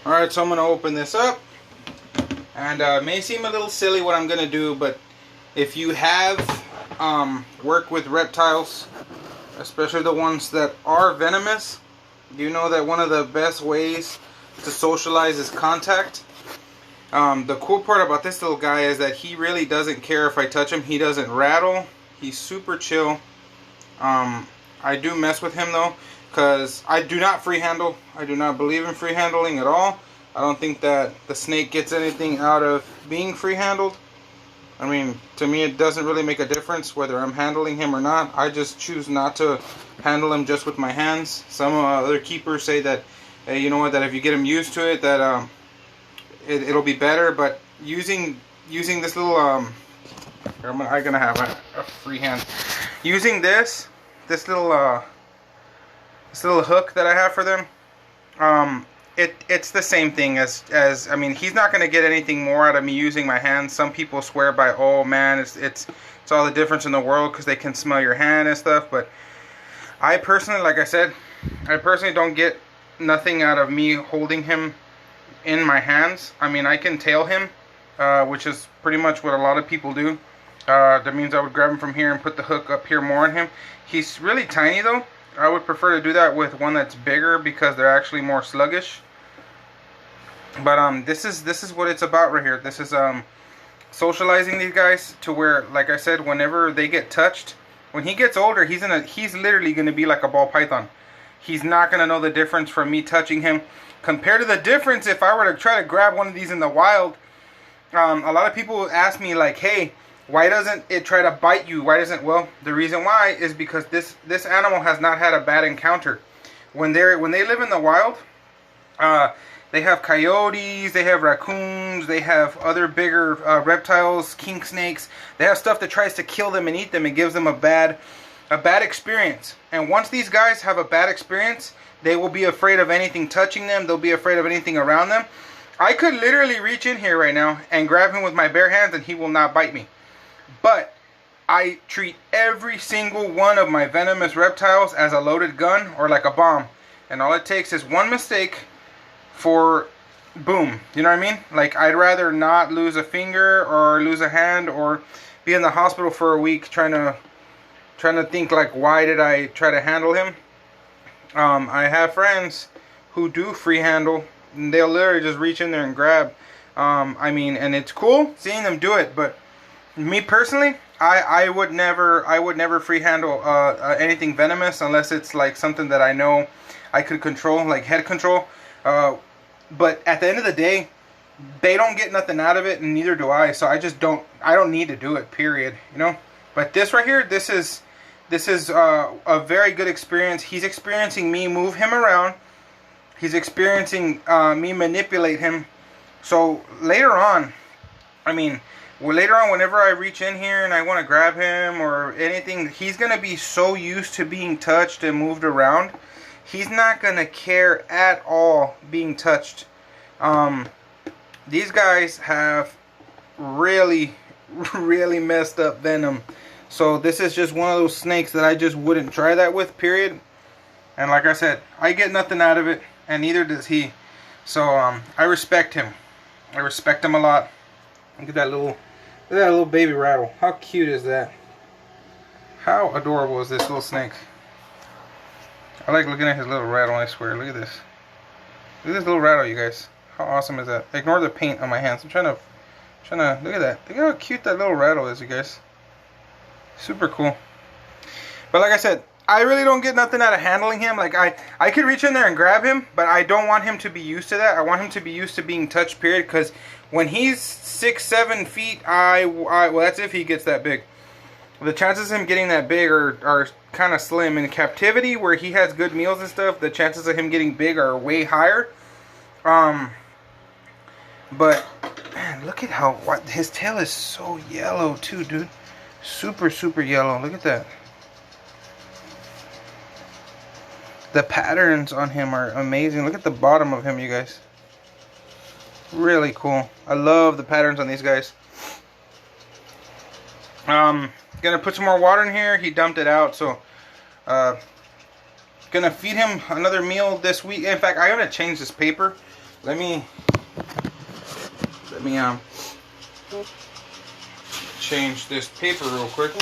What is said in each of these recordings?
Alright, so I'm going to open this up. And it may seem a little silly what I'm going to do, but if you have worked with reptiles, especially the ones that are venomous, you know that one of the best ways to socialize is contact. The cool part about this little guy is that he really doesn't care if I touch him. He doesn't rattle. He's super chill. I do mess with him though, because I do not free handle. I do not believe in free handling at all. I don't think that the snake gets anything out of being free handled. I mean, to me it doesn't really make a difference whether I'm handling him or not. I just choose not to handle him just with my hands. Some other keepers say that, hey, you know what, that if you get him used to it, that it'll be better. But using this little I'm gonna have a free hand. Using this little hook that I have for them, it's the same thing as I mean, he's not gonna get anything more out of me using my hands. Some people swear by, oh man, it's all the difference in the world because they can smell your hand and stuff. But I personally, like I said, I personally don't get nothing out of me holding him in my hands. I mean, I can tail him, which is pretty much what a lot of people do. That means I would grab him from here and put the hook up here more on him. He's really tiny though. I would prefer to do that with one that's bigger because they're actually more sluggish. But this is what it's about right here. This is socializing these guys to where, like I said, whenever they get touched, when he gets older, he's literally gonna be like a ball python. He's not gonna know the difference from me touching him compared to the difference if I were to try to grab one of these in the wild. A lot of people ask me like, hey, why doesn't it try to bite you? Why doesn't? Well, the reason why is because this animal has not had a bad encounter. When they live in the wild, they have coyotes, they have raccoons, they have other bigger reptiles, king snakes. They have stuff that tries to kill them and eat them and gives them a bad experience. And once these guys have a bad experience, they will be afraid of anything touching them. They'll be afraid of anything around them. I could literally reach in here right now and grab him with my bare hands and he will not bite me. But I treat every single one of my venomous reptiles as a loaded gun or like a bomb. And all it takes is one mistake for boom. You know what I mean? Like, I'd rather not lose a finger or lose a hand or be in the hospital for a week trying to think like, why did I try to handle him? I have friends who do free handle. And they'll literally just reach in there and grab. I mean, and it's cool seeing them do it, but me personally, I would never free handle anything venomous unless it's like something that I know I could control, like head control. But at the end of the day, they don't get nothing out of it, and neither do I. So I don't need to do it. Period. You know. But this right here, this is a very good experience. He's experiencing me move him around. He's experiencing me manipulate him. So later on, I mean, later on, whenever I reach in here and I want to grab him or anything, he's going to be so used to being touched and moved around. He's not going to care at all being touched. These guys have really, really messed up venom. So this is just one of those snakes that I just wouldn't try that with, period. And like I said, I get nothing out of it, and neither does he. So I respect him. I respect him a lot. Look at that little baby rattle. How cute is that? How adorable is this little snake? I like looking at his little rattle, I swear. Look at this. Look at this little rattle, you guys. How awesome is that? Ignore the paint on my hands. I'm trying to look at that. Look at how cute that little rattle is, you guys. Super cool. But like I said, I really don't get nothing out of handling him. Like, I could reach in there and grab him, but I don't want him to be used to that. I want him to be used to being touched, period. Because when he's 6-7 feet, well, that's if he gets that big. The chances of him getting that big are kind of slim. In captivity, where he has good meals and stuff, the chances of him getting big are way higher. But man, look at how his tail is so yellow too, dude. Super, super yellow. Look at that. The patterns on him are amazing. Look at the bottom of him, you guys. Really cool. I love the patterns on these guys. Gonna put some more water in here. He dumped it out, so gonna feed him another meal this week. In fact, I'm gonna change this paper Let me change this paper real quick.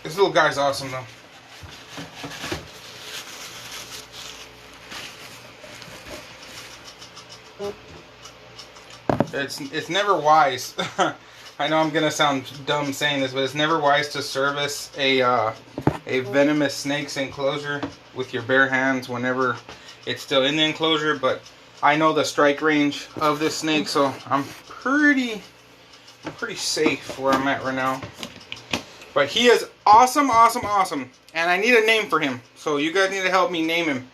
This little guy's awesome though. It's never wise. I know I'm gonna sound dumb saying this, but it's never wise to service a venomous snake's enclosure with your bare hands whenever it's still in the enclosure. But I know the strike range of this snake, so I'm pretty safe where I'm at right now. But he is awesome, awesome, awesome, and I need a name for him. So you guys need to help me name him.